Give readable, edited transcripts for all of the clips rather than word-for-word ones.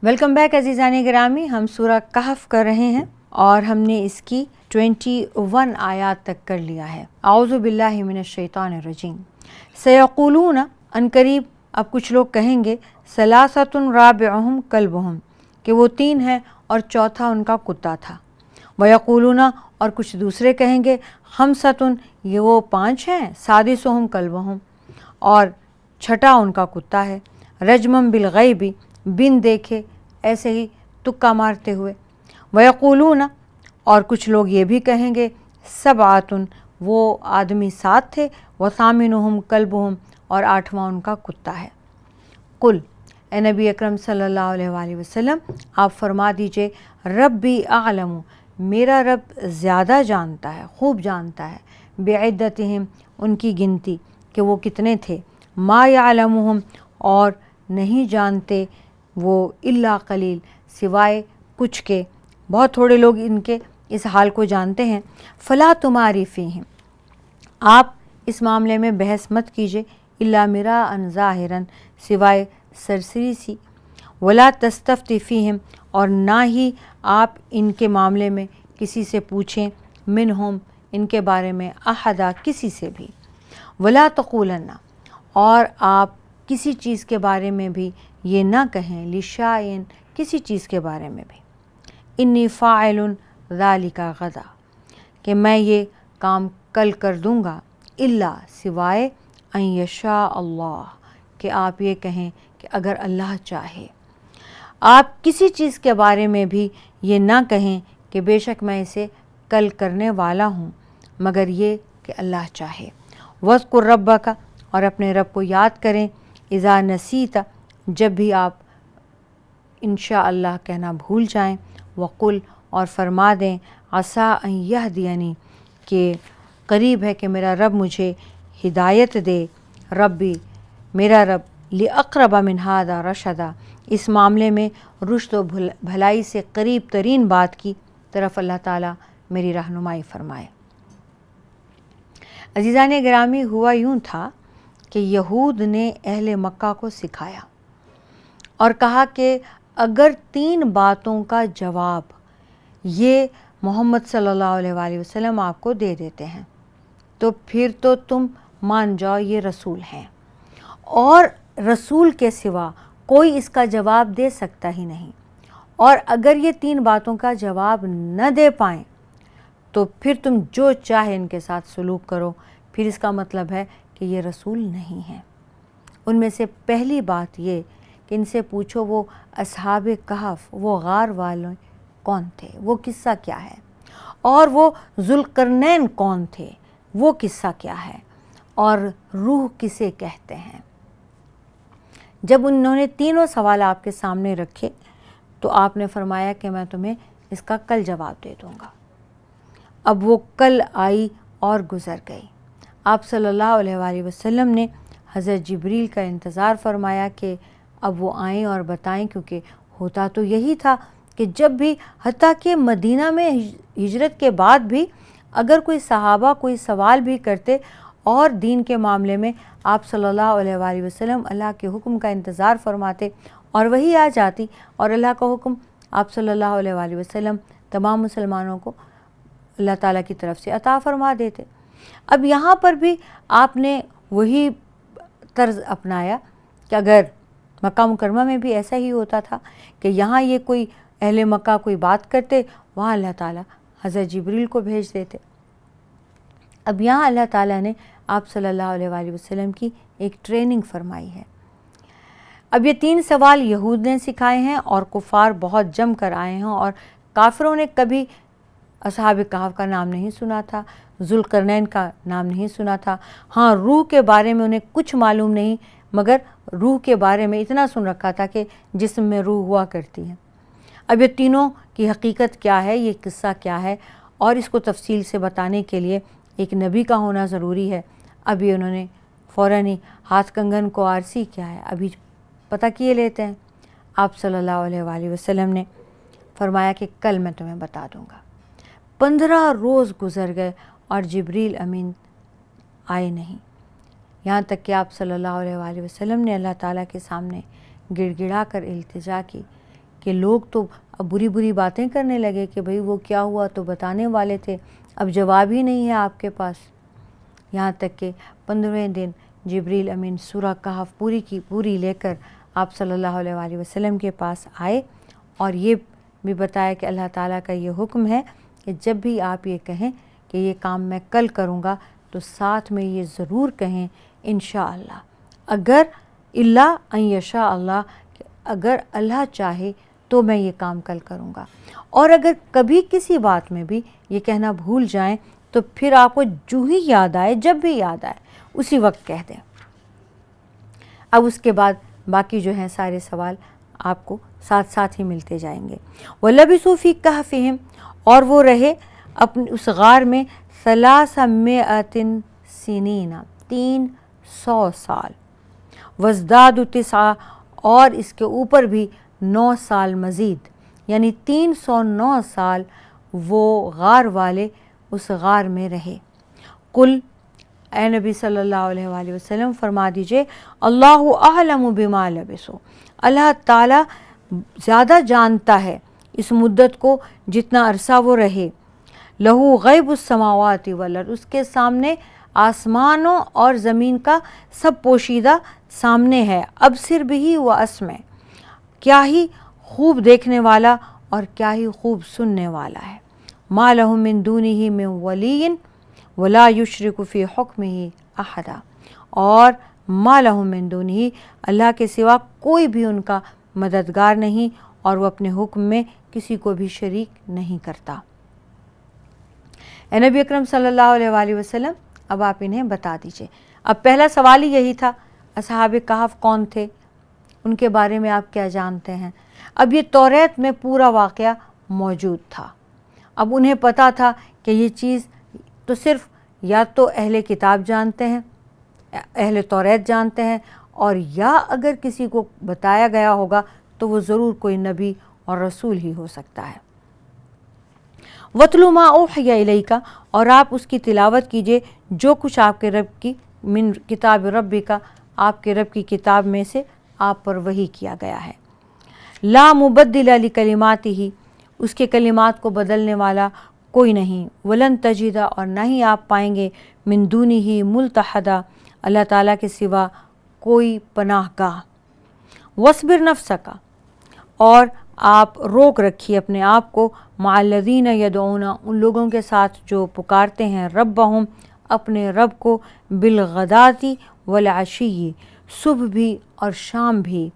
Welcome back عزیزان گرامی، ہم سورہ کہف کر رہے ہیں اور ہم نے اس کی 21 آیات تک کر لیا ہے۔ اعوذ باللہ من الشیطان الرجیم۔ سیقولون، ان قریب اب کچھ لوگ کہیں گے، ثلاثۃ رابعہم کلبہم، کہ وہ 3 ہیں اور چوتھا ان کا کتا تھا۔ ویقولون، اور کچھ دوسرے کہیں گے، خمسۃ، یہ وہ 5 ہیں، سادسہم کلبہم، اور چھٹا ان کا کتا ہے۔ رجمم بالغیب، بن دیکھے، ایسے ہی تکا مارتے ہوئے۔ ویقولون، اور کچھ لوگ یہ بھی کہیں گے، سبعۃ، وہ آدمی 7 تھے، وثامنہم کلبہم، اور 8واں ان کا کتا ہے۔ قل، اے نبی اکرم صلی اللہ علیہ وآلہ وسلم، آپ فرما دیجئے، ربی اعلم، میرا رب زیادہ جانتا ہے، خوب جانتا ہے، بعدتہم، ان کی گنتی کہ وہ کتنے تھے، ما یعلمہم، اور نہیں جانتے وہ الا قلیل، سوائے کچھ کے، بہت تھوڑے لوگ ان کے اس حال کو جانتے ہیں۔ فلا تماری فیہم، آپ اس معاملے میں بحث مت کیجئے، الا مراء ظاہرا، سوائے سرسری سی، ولا تستفتی فیہم، اور نہ ہی آپ ان کے معاملے میں کسی سے پوچھیں، منہم، ان کے بارے میں، احدا، کسی سے بھی، ولا تقولن، اور آپ کسی چیز کے بارے میں بھی یہ نہ کہیں، لشیء، کسی چیز کے بارے میں بھی، انی فاعل ذلک غدا، کہ میں یہ کام کل کر دوں گا، الا، سوائے، ان یشاء اللہ، کہ آپ یہ کہیں کہ اگر اللہ چاہے۔ آپ کسی چیز کے بارے میں بھی یہ نہ کہیں کہ بے شک میں اسے کل کرنے والا ہوں، مگر یہ کہ اللہ چاہے۔ وَاذْكُرْ رَبَّكَ، اور اپنے رب کو یاد کریں، اذا نسیت، جب بھی آپ انشاءاللہ کہنا بھول جائیں، وقل، اور فرما دیں، عسیٰ ان یہدینی، کہ قریب ہے کہ میرا رب مجھے ہدایت دے، ربی، میرا رب، لاقرب من ھذا رشدا، اس معاملے میں رشد و بھلائی سے قریب ترین بات کی طرف اللہ تعالیٰ میری رہنمائی فرمائے۔ عزیزان گرامی، ہوا یوں تھا کہ یہود نے اہل مکہ کو سکھایا اور کہا کہ اگر 3 باتوں کا جواب یہ محمد صلی اللہ علیہ وآلہ وسلم آپ کو دے دیتے ہیں تو پھر تو تم مان جاؤ یہ رسول ہیں، اور رسول کے سوا کوئی اس کا جواب دے سکتا ہی نہیں، اور اگر یہ 3 باتوں کا جواب نہ دے پائیں تو پھر تم جو چاہے ان کے ساتھ سلوک کرو، پھر اس کا مطلب ہے کہ یہ رسول نہیں ہیں۔ ان میں سے پہلی بات یہ کہ ان سے پوچھو وہ اصحاب کہف، وہ غار والے کون تھے، وہ قصہ کیا ہے، اور وہ ذوالقرنین کون تھے، وہ قصہ کیا ہے، اور روح کسے کہتے ہیں۔ جب انہوں نے تینوں سوال آپ کے سامنے رکھے تو آپ نے فرمایا کہ میں تمہیں اس کا کل جواب دے دوں گا۔ اب وہ کل آئی اور گزر گئی۔ آپ صلی اللہ علیہ وآلہ وسلم نے حضرت جبریل کا انتظار فرمایا کہ اب وہ آئیں اور بتائیں، کیونکہ ہوتا تو یہی تھا کہ جب بھی، حتیٰ کہ مدینہ میں ہجرت کے بعد بھی، اگر کوئی صحابہ کوئی سوال بھی کرتے اور دین کے معاملے میں، آپ صلی اللہ علیہ وآلہ وسلم اللہ کے حکم کا انتظار فرماتے اور وہی آ جاتی، اور اللہ کا حکم آپ صلی اللہ علیہ وآلہ وسلم تمام مسلمانوں کو اللہ تعالیٰ کی طرف سے عطا فرما دیتے۔ اب یہاں پر بھی آپ نے وہی طرز اپنایا کہ اگر مکہ مکرمہ میں بھی ایسا ہی ہوتا تھا کہ یہاں یہ کوئی اہل مکہ کوئی بات کرتے، وہاں اللہ تعالیٰ حضرت جبریل کو بھیج دیتے۔ اب یہاں اللہ تعالیٰ نے آپ صلی اللہ علیہ وآلہ وسلم کی ایک ٹریننگ فرمائی ہے۔ اب یہ 3 سوال یہود نے سکھائے ہیں اور کفار بہت جم کر آئے ہیں، اور کافروں نے کبھی اصحاب کہف کا نام نہیں سنا تھا، ذوالقرنین کا نام نہیں سنا تھا، ہاں روح کے بارے میں انہیں کچھ معلوم نہیں، مگر روح کے بارے میں اتنا سن رکھا تھا کہ جسم میں روح ہوا کرتی ہے۔ اب یہ تینوں کی حقیقت کیا ہے، یہ قصہ کیا ہے، اور اس کو تفصیل سے بتانے کے لیے ایک نبی کا ہونا ضروری ہے۔ ابھی انہوں نے فوراً ہی ہاتھ کنگن کو آرسی کیا ہے، ابھی پتہ کیے لیتے ہیں۔ آپ صلی اللہ علیہ وآلہ وسلم نے فرمایا کہ کل میں تمہیں بتا دوں گا۔ 15 روز گزر گئے اور جبریل امین آئے نہیں، یہاں تک کہ آپ صلی اللہ علیہ وآلہ وسلم نے اللہ تعالیٰ کے سامنے گڑ گڑا کر التجا کی کہ لوگ تو اب بری بری باتیں کرنے لگے کہ بھئی وہ کیا ہوا تو بتانے والے تھے، اب جواب ہی نہیں ہے آپ کے پاس۔ یہاں تک کہ 15ویں دن جبریل امین سورہ کہف پوری کی پوری لے کر آپ صلی اللہ علیہ وآلہ وسلم کے پاس آئے اور یہ بھی بتایا کہ اللہ تعالیٰ کا یہ حکم ہے کہ جب بھی آپ یہ کہیں کہ یہ کام میں کل کروں گا تو ساتھ میں یہ ضرور کہیں انشاءاللہ، اگر الا ان یشاء اللہ، اگر اللہ چاہے تو میں یہ کام کل کروں گا۔ اور اگر کبھی کسی بات میں بھی یہ کہنا بھول جائیں تو پھر آپ کو جو ہی یاد آئے، جب بھی یاد آئے اسی وقت کہہ دیں۔ اب اس کے بعد باقی جو ہیں سارے سوال آپ کو ساتھ ساتھ ہی ملتے جائیں گے۔ وَلَبِثُوا فِي كَهْفِهِمْ، اور وہ رہے اپنے اس غار میں 300 سنین، 300 سال، وَازْدَادُوا 9، اور اس کے اوپر بھی 9 سال مزید، یعنی 309 سال وہ غار والے اس غار میں رہے۔ قل، اے نبی صلی اللہ علیہ وآلہ وسلم فرما دیجئے، اللہ اعلم بما لبثوا، اللہ تعالیٰ زیادہ جانتا ہے اس مدت کو جتنا عرصہ وہ رہے۔ لہو غیب السماوات والارض، اس کے سامنے آسمانوں اور زمین کا سب پوشیدہ سامنے ہے۔ ابصر بھی و اسمع، کیا ہی خوب دیکھنے والا اور کیا ہی خوب سننے والا ہے۔ ما لہم من دونہ من ولی ولا یشرک فی حکمہ احدا، اور ما لہم من دونہ، اللہ کے سوا کوئی بھی ان کا مددگار نہیں اور وہ اپنے حکم میں کسی کو بھی شریک نہیں کرتا۔ اے نبی اکرم صلی اللہ علیہ وآلہ وسلم، اب آپ انہیں بتا دیجئے۔ اب پہلا سوال ہی یہی تھا، اصحاب کہف کون تھے، ان کے بارے میں آپ کیا جانتے ہیں۔ اب یہ توریت میں پورا واقعہ موجود تھا، اب انہیں پتہ تھا کہ یہ چیز تو صرف یا تو اہل کتاب جانتے ہیں، اہل توریت جانتے ہیں، اور یا اگر کسی کو بتایا گیا ہوگا تو وہ ضرور کوئی نبی اور رسول ہی ہو سکتا ہے۔ وَاتْلُ مَا أُوحِیَ إِلَيْکَ، اور آپ اس کی تلاوت کیجئے جو کچھ آپ کے رب کی من کتاب ربک، آپ کے رب کی کتاب میں سے آپ پر وحی کیا گیا ہے۔ لا مبدل لکلماتہ، اس کے کلمات کو بدلنے والا کوئی نہیں۔ ولن تجد، اور نہ ہی آپ پائیں گے من دونہ ملتحدا، اللہ تعالیٰ کے سوا کوئی پناہ گاہ۔ وَاصْبِرْ نَفْسَکَ، اور آپ روک رکھیے اپنے آپ کو، مع الذین یدعون، ان لوگوں کے ساتھ جو پکارتے ہیں ربہم، اپنے رب کو، بالغداۃ والعشی، صبح بھی اور شام بھی،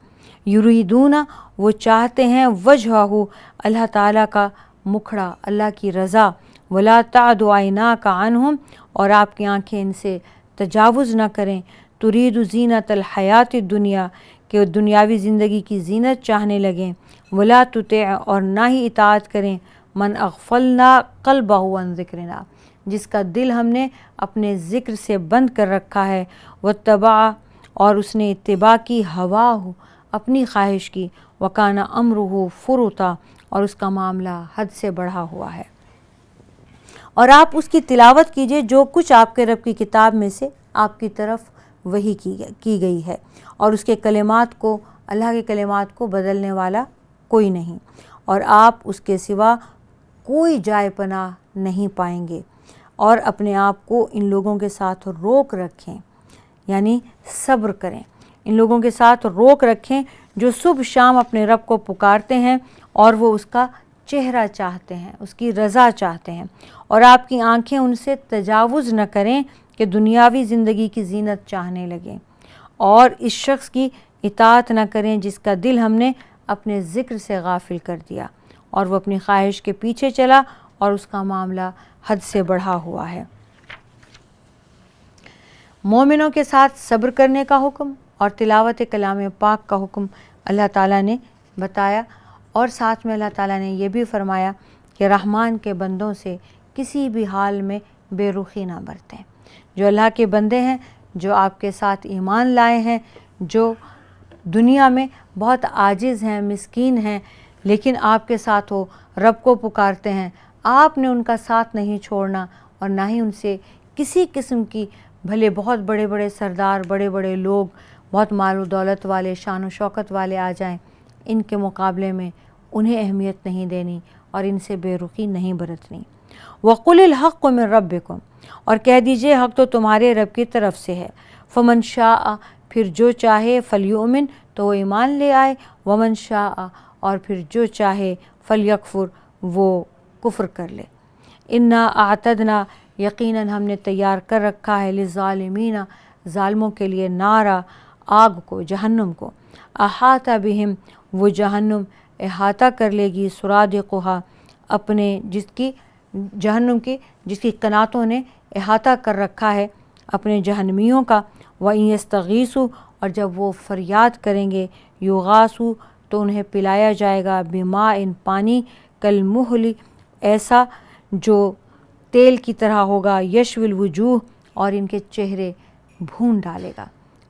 یریدون، وہ چاہتے ہیں، وجہہ، اللہ تعالیٰ کا مکھڑا، اللہ کی رضا، ولا تعد عیناک عنہم، اور آپ کی آنکھیں ان سے تجاوز نہ کریں، ترید زینت الحیات الدنیا، کہ دنیاوی زندگی کی زینت چاہنے لگیں، ولا تطع، اور نہ ہی اطاعت کریں، من اغفلنا قلبہ عن ذکرنا، جس کا دل ہم نے اپنے ذکر سے بند کر رکھا ہے، واتبع، اور اس نے اتباع کی، ہواہ، اپنی خواہش کی، وکان امرہ فرطا، اور اس کا معاملہ حد سے بڑھا ہوا ہے۔ اور آپ اس کی تلاوت کیجئے جو کچھ آپ کے رب کی کتاب میں سے آپ کی طرف وحی کی گئی ہے، اور اس کے کلمات کو، اللہ کے کلمات کو بدلنے والا کوئی نہیں، اور آپ اس کے سوا کوئی جائے پناہ نہیں پائیں گے۔ اور اپنے آپ کو ان لوگوں کے ساتھ روک رکھیں، یعنی صبر کریں، ان لوگوں کے ساتھ روک رکھیں جو صبح شام اپنے رب کو پکارتے ہیں اور وہ اس کا چہرہ چاہتے ہیں، اس کی رضا چاہتے ہیں، اور آپ کی آنکھیں ان سے تجاوز نہ کریں کہ دنیاوی زندگی کی زینت چاہنے لگیں، اور اس شخص کی اطاعت نہ کریں جس کا دل ہم نے اپنے ذکر سے غافل کر دیا اور وہ اپنی خواہش کے پیچھے چلا اور اس کا معاملہ حد سے بڑھا ہوا ہے۔ مومنوں کے ساتھ صبر کرنے کا حکم اور تلاوت کلام پاک کا حکم اللہ تعالیٰ نے بتایا، اور ساتھ میں اللہ تعالیٰ نے یہ بھی فرمایا کہ رحمان کے بندوں سے کسی بھی حال میں بے رخی نہ برتیں۔ جو اللہ کے بندے ہیں، جو آپ کے ساتھ ایمان لائے ہیں، جو دنیا میں بہت عاجز ہیں، مسکین ہیں، لیکن آپ کے ساتھ وہ رب کو پکارتے ہیں، آپ نے ان کا ساتھ نہیں چھوڑنا، اور نہ ہی ان سے کسی قسم کی، بھلے بہت بڑے بڑے سردار، بڑے بڑے لوگ، بہت مال و دولت والے، شان و شوکت والے آ جائیں، ان کے مقابلے میں انہیں اہمیت نہیں دینی اور ان سے بے رخی نہیں برتنی۔ وَقُلِ الْحَقُّ مِن رَبِّكُمْ، اور کہہ دیجئے حق تو تمہارے رب کی طرف سے ہے۔ فَمَن شَاءَ، پھر جو چاہے، فَلْيُؤْمِن، تو وہ ایمان لے آئے، وَمَن شَاءَ، اور پھر جو چاہے، فَلْيَكْفُرْ، وہ کفر کر لے۔ اِنَّا أَعْتَدْنَا، یقیناً ہم نے تیار کر رکھا ہے، لِلظَّالِمِینَ، ظالموں کے لیے، نارا، آگ کو، جہنم کو، احاطہ بہم، وہ جہنم احاطہ کر لے گی، سرادقہا، اپنے جہنم کی جس کی قناتوں نے احاطہ کر رکھا ہے اپنے جہنمیوں کا۔ وَإِن يَسْتَغِيثُوا، اور جب وہ فریاد کریں گے، یغاثوا، تو انہیں پلایا جائے گا، بماء، پانی، کالمہل، ایسا جو تیل کی طرح ہوگا، یشوی الوجوہ، اور ان کے چہرے بھون ڈالے گا،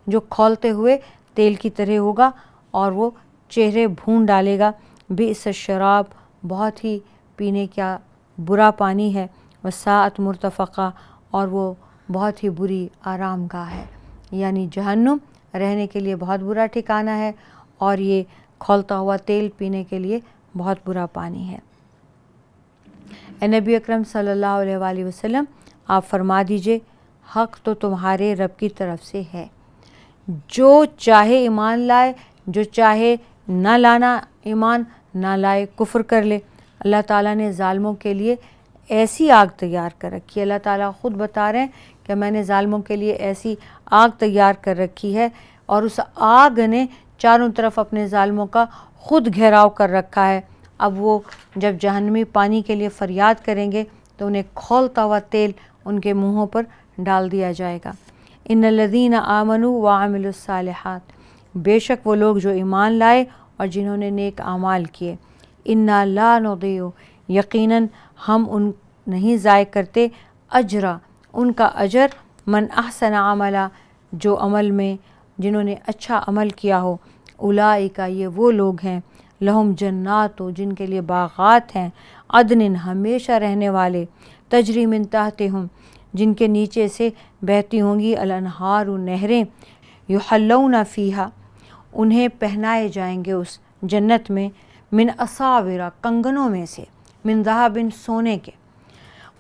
جو کھولتے ہوئے تیل کی طرح ہوگا اور وہ چہرے بھون ڈالے گا۔ بئس الشراب، بہت ہی پینے کا برا پانی ہے، وساءت مرتفقہ، اور وہ بہت ہی بری آرام گاہ ہے، یعنی جہنم رہنے کے لیے بہت برا ٹھکانہ ہے، اور یہ کھولتا ہوا تیل پینے کے لیے بہت برا پانی ہے۔ اے نبی اکرم صلی اللہ علیہ وآلہ وسلم، آپ فرما دیجئے حق تو تمہارے رب کی طرف سے ہے، جو چاہے ایمان لائے، جو چاہے نہ لانا ایمان نہ لائے، کفر کر لے۔ اللہ تعالیٰ نے ظالموں کے لیے ایسی آگ تیار کر رکھی ہے، اللہ تعالیٰ خود بتا رہے ہیں کہ میں نے ظالموں کے لیے ایسی آگ تیار کر رکھی ہے، اور اس آگ نے چاروں طرف اپنے ظالموں کا خود گھیراؤ کر رکھا ہے۔ اب وہ جب جہنمی پانی کے لیے فریاد کریں گے تو انہیں کھولتا ہوا تیل ان کے منہوں پر ڈال دیا جائے گا۔ ان الذین آمنوا وعملوا الصالحات، بے شک وہ لوگ جو ایمان لائے اور جنہوں نے نیک اعمال کیے، انا لا نضیع، یقیناً ہم ان نہیں ضائع کرتے، اجرا، ان کا اجر، من احسن عملا، جو عمل میں جنہوں نے اچھا عمل کیا ہو، اولئک، یہ وہ لوگ ہیں، لہم جنات، جن کے لیے باغات ہیں، عدن، ہمیشہ رہنے والے، تجری من تحتہم، جن کے نیچے سے بہتی ہوں گی، الانہار، نہریں، یحلون فیہا، انہیں پہنائے جائیں گے اس جنت میں، من اساور، کنگنوں میں سے، من ذہب، سونے کے،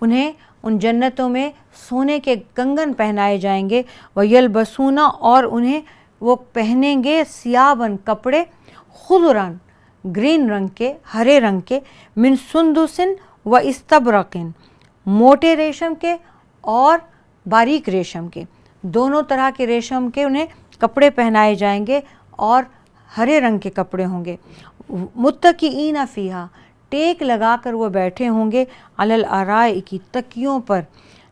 انہیں ان جنتوں میں سونے کے کنگن پہنائے جائیں گے، ویلبسون، اور انہیں وہ پہنیں گے، ثیاباً، کپڑے، خضراً، گرین رنگ کے، ہرے رنگ کے، من سندس و استبرق، موٹے ریشم کے اور باریک ریشم کے، دونوں طرح کے ریشم کے انہیں کپڑے پہنائے جائیں گے، اور ہرے رنگ کے کپڑے ہوں گے، متکئین فیہا، ٹیک لگا کر وہ بیٹھے ہوں گے، علی الارائک، تکیوں پر،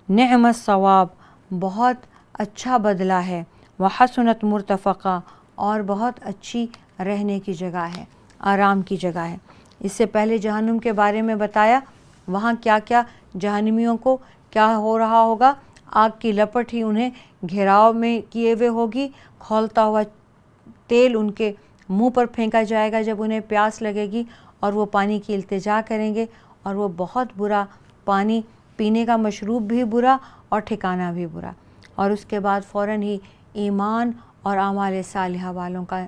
نعم الثواب، بہت اچھا بدلہ ہے، وحسنت مرتفقہ، اور بہت اچھی رہنے کی جگہ ہے، آرام کی جگہ ہے۔ اس سے پہلے جہنم کے بارے میں بتایا، وہاں کیا کیا جہنمیوں کو کیا ہو رہا ہوگا، آگ کی لپٹ ہی انہیں گھیراؤ میں کیے ہوئے ہوگی، کھولتا ہوا تیل ان کے منہ پر پھینکا جائے گا جب انہیں پیاس لگے گی، اور وہ پانی کی التجا کریں گے، اور وہ بہت برا پانی، پینے کا مشروب بھی برا اور ٹھکانہ بھی برا۔ اور اس کے بعد فوراً ہی ایمان اور اعمال صالحہ والوں کا،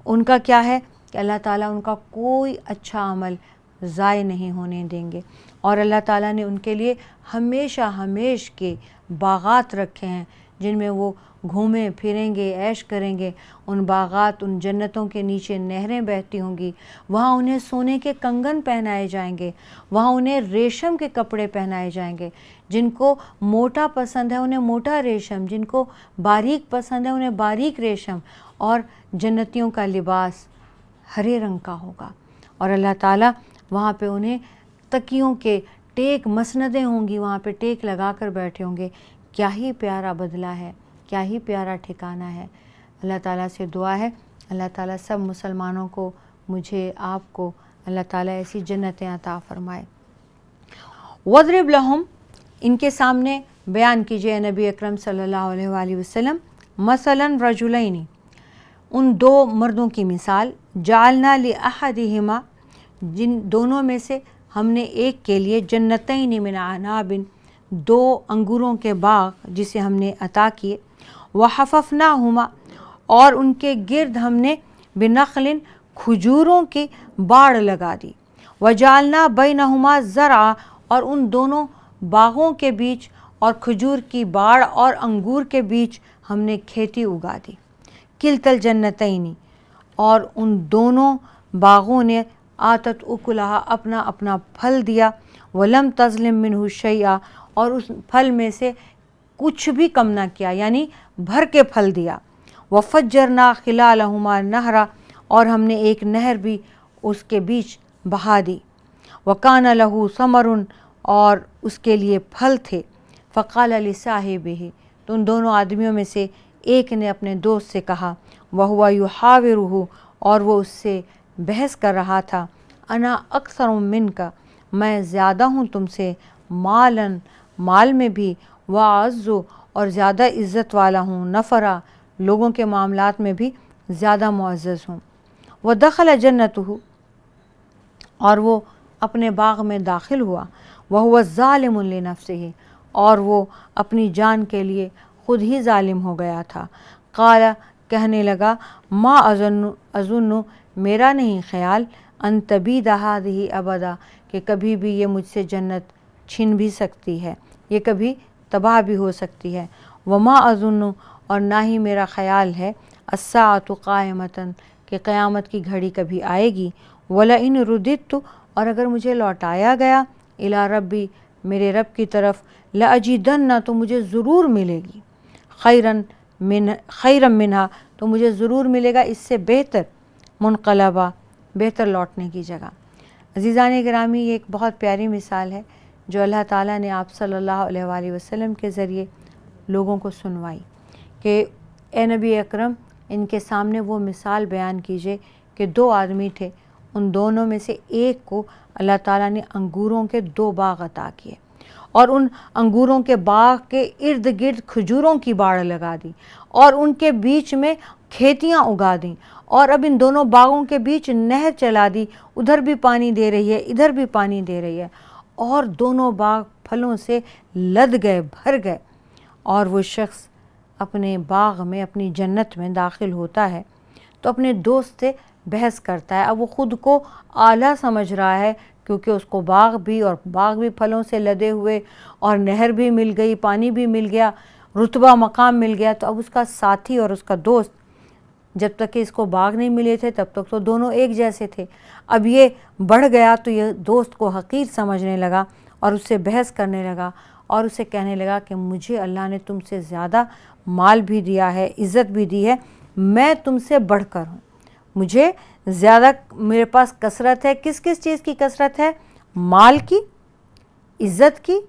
ان کا کیا ہے کہ اللہ تعالیٰ ان کا کوئی اچھا عمل ضائع نہیں ہونے دیں گے، اور اللہ تعالیٰ نے ان کے لیے ہمیشہ ہمیش کے باغات رکھے ہیں جن میں وہ گھومیں پھریں گے، عیش کریں گے۔ ان باغات، ان جنتوں کے نیچے نہریں بہتی ہوں گی، وہاں انہیں سونے کے کنگن پہنائے جائیں گے، وہاں انہیں ریشم کے کپڑے پہنائے جائیں گے، جن کو موٹا پسند ہے انہیں موٹا ریشم، جن کو باریک پسند ہے انہیں باریک ریشم، اور جنتیوں کا لباس ہرے رنگ کا ہوگا، اور اللہ تعالیٰ وہاں پہ انہیں تکیوں کے ٹیک، مسندیں ہوں گی، وہاں پہ ٹیک لگا کر بیٹھے ہوں گے۔ کیا ہی پیارا بدلہ ہے، کیا ہی پیارا ٹھکانہ ہے۔ اللہ تعالیٰ سے دعا ہے اللہ تعالیٰ سب مسلمانوں کو، مجھے، آپ کو اللہ تعالیٰ ایسی جنتیں عطا فرمائے۔ وَاضْرِبْ لَهُمْ، ان کے سامنے بیان کیجئے نبی اکرم صلی اللہ علیہ وآلہ وسلم، مثلاً رجلین، ان دو مردوں کی مثال، جعلنا لأحدہما، جن دونوں میں سے ہم نے ایک کے لیے، جنتین من اعناب، دو انگوروں کے باغ جسے ہم نے عطا کیے، وحففناہما، اور ان کے گرد ہم نے بنخل، کھجوروں کی باڑ لگا دی۔ وجعلنا بینہما زرعا، اور ان دونوں باغوں کے بیچ اور کھجور کی باڑ اور انگور کے بیچ ہم نے کھیتی اگا دی۔ کلتا الجنتین، اور ان دونوں باغوں نے آتت اکلہا، اپنا اپنا پھل دیا، ولم تظلم منہ شیئا، اور اس پھل میں سے کچھ بھی کم نہ کیا، یعنی بھر کے پھل دیا۔ وفجرنا خلالہما نہرا، اور ہم نے ایک نہر بھی اس کے بیچ بہا دی۔ وکان لہ ثمر، اور اس کے لیے پھل تھے۔ فقال لصاحبہ، تو ان دونوں آدمیوں میں سے ایک نے اپنے دوست سے کہا، وہو یحاورہ، اور وہ اس سے بحث کر رہا تھا، انا اکثر منک، میں زیادہ ہوں تم سے، مالاً، مال میں بھی، واعز، اور زیادہ عزت والا ہوں، نفرا، لوگوں کے معاملات میں بھی زیادہ معزز ہوں۔ ودخل جنتہ، اور وہ اپنے باغ میں داخل ہوا، وہو ظالم لنفسہ، اور وہ اپنی جان کے لیے خود ہی ظالم ہو گیا تھا۔ قال، کہنے لگا، ما اظن، میرا نہیں خیال، ان تبید ہذہ ابدا، کہ کبھی بھی یہ مجھ سے جنت چھن بھی سکتی ہے، یہ کبھی تباہ بھی ہو سکتی ہے۔ وما اظن، اور نہ ہی میرا خیال ہے، الساعۃ قائمۃ، کہ قیامت کی گھڑی کبھی آئے گی، ولئن رددت، اور اگر مجھے لوٹایا گیا، الی ربی، میرے رب کی طرف، لاجدن، تو مجھے ضرور ملے گی، خیرا منہا، تو مجھے ضرور ملے گا اس سے بہتر، منقلبہ، بہتر لوٹنے کی جگہ۔ عزیزان گرامی، یہ ایک بہت پیاری مثال ہے جو اللہ تعالیٰ نے آپ صلی اللہ علیہ وآلہ وسلم کے ذریعے لوگوں کو سنوائی، کہ اے نبی اکرم، ان کے سامنے وہ مثال بیان کیجئے کہ دو آدمی تھے، ان دونوں میں سے ایک کو اللہ تعالیٰ نے انگوروں کے 2 باغ عطا کیے، اور ان انگوروں کے باغ کے ارد گرد کھجوروں کی باڑ لگا دی، اور ان کے بیچ میں کھیتیاں اگا دیں، اور اب ان دونوں باغوں کے بیچ نہر چلا دی، ادھر بھی پانی دے رہی ہے، ادھر بھی پانی دے رہی ہے، اور دونوں باغ پھلوں سے لد گئے، بھر گئے۔ اور وہ شخص اپنے باغ میں، اپنی جنت میں داخل ہوتا ہے تو اپنے دوست سے بحث کرتا ہے۔ اب وہ خود کو اعلیٰ سمجھ رہا ہے، کیونکہ اس کو باغ بھی پھلوں سے لدے ہوئے، اور نہر بھی مل گئی، پانی بھی مل گیا، رتبہ مقام مل گیا۔ تو اب اس کا ساتھی اور اس کا دوست، جب تک کہ اس کو باغ نہیں ملے تھے تب تک تو دونوں ایک جیسے تھے، اب یہ بڑھ گیا تو یہ دوست کو حقیر سمجھنے لگا، اور اس سے بحث کرنے لگا، اور اسے کہنے لگا کہ مجھے اللہ نے تم سے زیادہ مال بھی دیا ہے، عزت بھی دی ہے، میں تم سے بڑھ کر ہوں، مجھے زیادہ، میرے پاس کثرت ہے۔ کس چیز کی کثرت ہے؟ مال کی، عزت کی،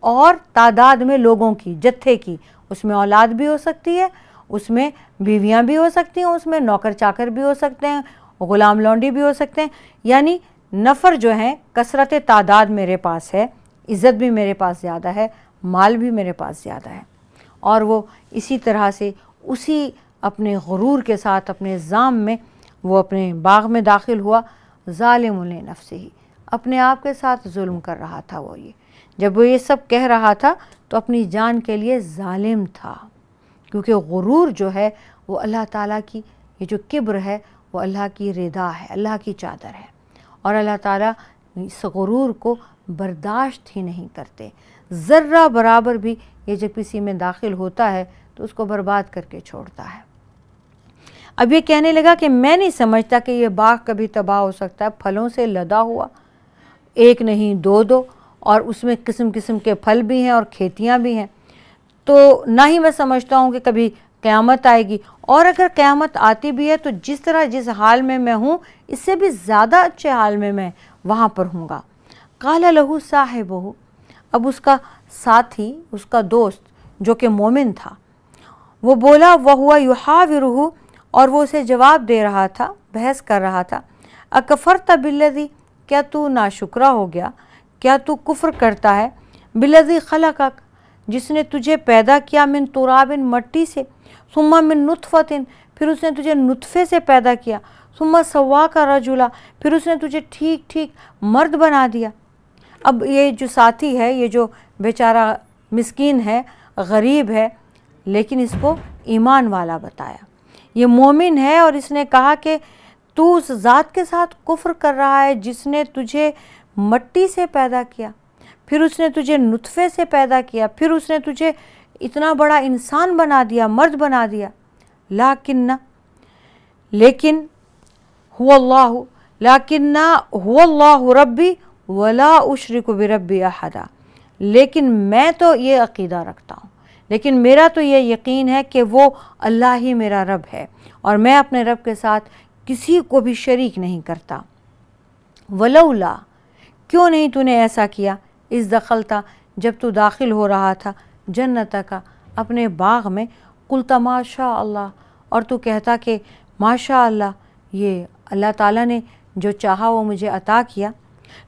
اور تعداد میں لوگوں کی، جتھے کی، اس میں اولاد بھی ہو سکتی ہے، اس میں بیویاں بھی ہو سکتی ہیں، اس میں نوکر چاکر بھی ہو سکتے ہیں، غلام لونڈی بھی ہو سکتے ہیں، یعنی نفر جو ہیں، کثرت تعداد میرے پاس ہے، عزت بھی میرے پاس زیادہ ہے، مال بھی میرے پاس زیادہ ہے۔ اور وہ اسی طرح سے اسی اپنے غرور کے ساتھ، اپنے زام میں، وہ اپنے باغ میں داخل ہوا، ظالم لنفسہ، اپنے آپ کے ساتھ ظلم کر رہا تھا۔ وہ یہ جب وہ یہ سب کہہ رہا تھا تو اپنی جان کے لیے ظالم تھا، کیونکہ غرور جو ہے وہ اللہ تعالیٰ کی، یہ جو کبر ہے وہ اللہ کی رضا ہے، اللہ کی چادر ہے، اور اللہ تعالیٰ اس غرور کو برداشت ہی نہیں کرتے۔ ذرہ برابر بھی یہ جب کسی میں داخل ہوتا ہے تو اس کو برباد کر کے چھوڑتا ہے۔ اب یہ کہنے لگا کہ میں نہیں سمجھتا کہ یہ باغ کبھی تباہ ہو سکتا ہے، پھلوں سے لدا ہوا، ایک نہیں دو، اور اس میں قسم قسم کے پھل بھی ہیں اور کھیتیاں بھی ہیں، تو نہ ہی میں سمجھتا ہوں کہ کبھی قیامت آئے گی، اور اگر قیامت آتی بھی ہے تو جس حال میں ہوں اس سے بھی زیادہ اچھے حال میں وہاں پر ہوں گا۔ قال لہ صاحبہ، اب اس کا ساتھی، اس کا دوست جو کہ مومن تھا، وہ بولا، وہو یحاورہ، اور وہ اسے جواب دے رہا تھا، بحث کر رہا تھا، اکفرت بالذی، کیا تو ناشکرا ہو گیا، کیا تو کفر کرتا ہے، بالذی خلقک، جس نے تجھے پیدا کیا، من تراب، مٹی سے، ثم من نطفۃ، پھر اس نے تجھے نطفے سے پیدا کیا، ثم سواک رجلا، پھر اس نے تجھے ٹھیک مرد بنا دیا۔ اب یہ جو ساتھی ہے، یہ جو بیچارہ مسکین ہے، غریب ہے، لیکن اس کو ایمان والا بتایا، یہ مومن ہے، اور اس نے کہا کہ تو اس ذات کے ساتھ کفر کر رہا ہے جس نے تجھے مٹی سے پیدا کیا، پھر اس نے تجھے نطفے سے پیدا کیا، پھر اس نے تجھے اتنا بڑا انسان بنا دیا، مرد بنا دیا۔ لیکن هو اللہ ربی ولا اشرک بربی احدا، لیکن میں تو یہ عقیدہ رکھتا ہوں، لیکن میرا تو یہ یقین ہے کہ وہ اللہ ہی میرا رب ہے اور میں اپنے رب کے ساتھ کسی کو بھی شریک نہیں کرتا۔ ولولا، کیوں نہیں تو نے ایسا کیا، اس دخلتا، جب تو داخل ہو رہا تھا جنت کا، اپنے باغ میں، قلت ماشاء اللہ، اور تو کہتا کہ ماشاء اللہ، یہ اللہ تعالیٰ نے جو چاہا وہ مجھے عطا کیا،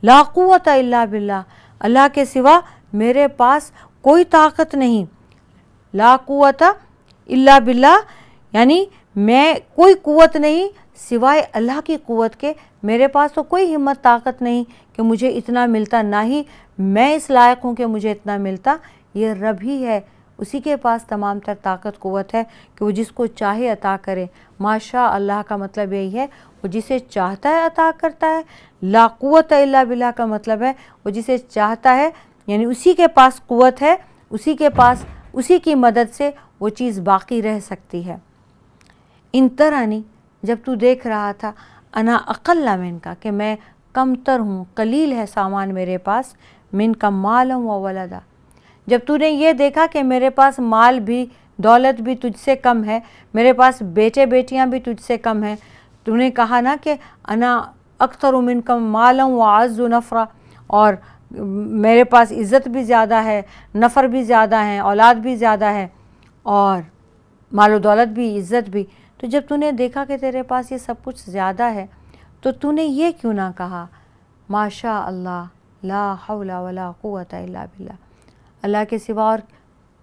لا قوت الا باللہ، اللہ کے سوا میرے پاس کوئی طاقت نہیں، لا قوت الا باللہ، یعنی میں کوئی قوت نہیں سوائے اللہ کی قوت کے، میرے پاس تو کوئی ہمت طاقت نہیں کہ مجھے اتنا ملتا، نہ ہی میں اس لائق ہوں کہ مجھے اتنا ملتا، یہ رب ہی ہے، اسی کے پاس تمام تر طاقت قوت ہے کہ وہ جس کو چاہے عطا کرے۔ ماشاء اللہ کا مطلب یہی ہے وہ جسے چاہتا ہے عطا کرتا ہے، لا قوت الا باللہ کا مطلب ہے وہ جسے چاہتا ہے، یعنی اسی کے پاس قوت ہے، اسی کے پاس، اسی کی مدد سے وہ چیز باقی رہ سکتی ہے۔ ان ترانی، جب تو دیکھ رہا تھا، انا اقل من کا، کہ میں کم تر ہوں، قلیل ہے سامان میرے پاس، من کا مالا و ولدا، جب تو نے یہ دیکھا کہ میرے پاس مال بھی، دولت بھی تجھ سے کم ہے، میرے پاس بیٹے بیٹیاں بھی تجھ سے کم ہیں، تو نے کہا نا کہ انا اکثر من کا مالا و اعز نفرا، اور میرے پاس عزت بھی زیادہ ہے، نفر بھی زیادہ ہیں، اولاد بھی زیادہ ہے، اور مال و دولت بھی، عزت بھی، تو جب تو نے دیکھا کہ تیرے پاس یہ سب کچھ زیادہ ہے تو تو نے یہ کیوں نہ کہا ماشاء اللہ لا حول ولا قوت الا باللہ، اللہ کے سوا اور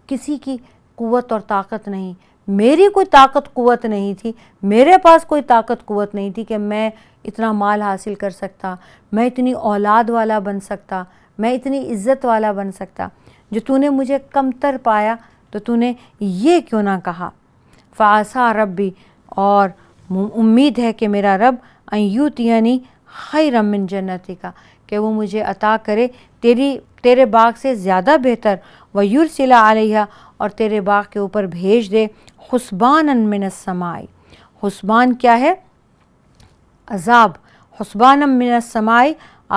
کسی کی قوت اور طاقت نہیں، میری کوئی طاقت قوت نہیں تھی، میرے پاس کوئی طاقت قوت نہیں تھی کہ میں اتنا مال حاصل کر سکتا، میں اتنی اولاد والا بن سکتا، میں اتنی عزت والا بن سکتا، جو تو نے مجھے کم تر پایا تو تو نے یہ کیوں نہ کہا۔ فعسیٰ ربی، اور امید ہے کہ میرا رب ان یؤتینی خیرا من جنتک، کہ وہ مجھے عطا کرے تیرے باغ سے زیادہ بہتر، ویرسل علیہا، اور تیرے باغ کے اوپر بھیج دے حسبانا من السماء، حسبان کیا ہے؟ عذاب، حسبانا من السماء،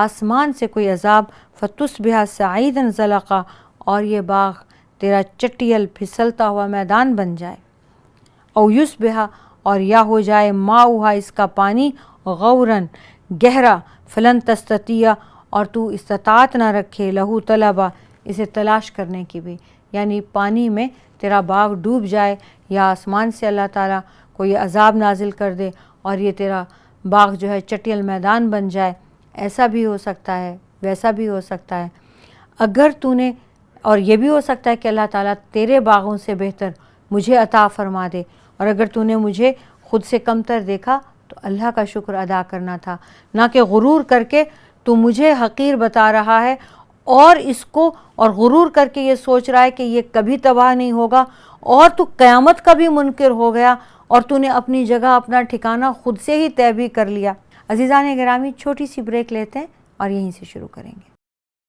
آسمان سے کوئی عذاب، فتصبح سعیدا زلقا، اور یہ باغ تیرا چٹیل پھسلتا ہوا میدان بن جائے، او یصبح، اور یا ہو جائے ماؤہا، اس کا پانی، غوراً گہرا، فلن تستطیع، اور تو استطاعت نہ رکھے، لہو طلبا، اسے تلاش کرنے کی بھی، یعنی پانی میں تیرا باغ ڈوب جائے، یا آسمان سے اللہ تعالیٰ کوئی عذاب نازل کر دے اور یہ تیرا باغ جو ہے چٹیل میدان بن جائے، ایسا بھی ہو سکتا ہے، ویسا بھی ہو سکتا ہے۔ اگر تو نے، اور یہ بھی ہو سکتا ہے کہ اللہ تعالیٰ تیرے باغوں سے بہتر مجھے عطا فرما دے، اور اگر تو نے مجھے خود سے کمتر دیکھا تو اللہ کا شکر ادا کرنا تھا، نہ کہ غرور کر کے تو مجھے حقیر بتا رہا ہے، اور اس کو، اور غرور کر کے یہ سوچ رہا ہے کہ یہ کبھی تباہ نہیں ہوگا، اور تو قیامت کا بھی منکر ہو گیا، اور تو نے اپنی جگہ، اپنا ٹھکانہ خود سے ہی طے بھی کر لیا۔ عزیزان گرامی، چھوٹی سی بریک لیتے ہیں اور یہیں سے شروع کریں گے۔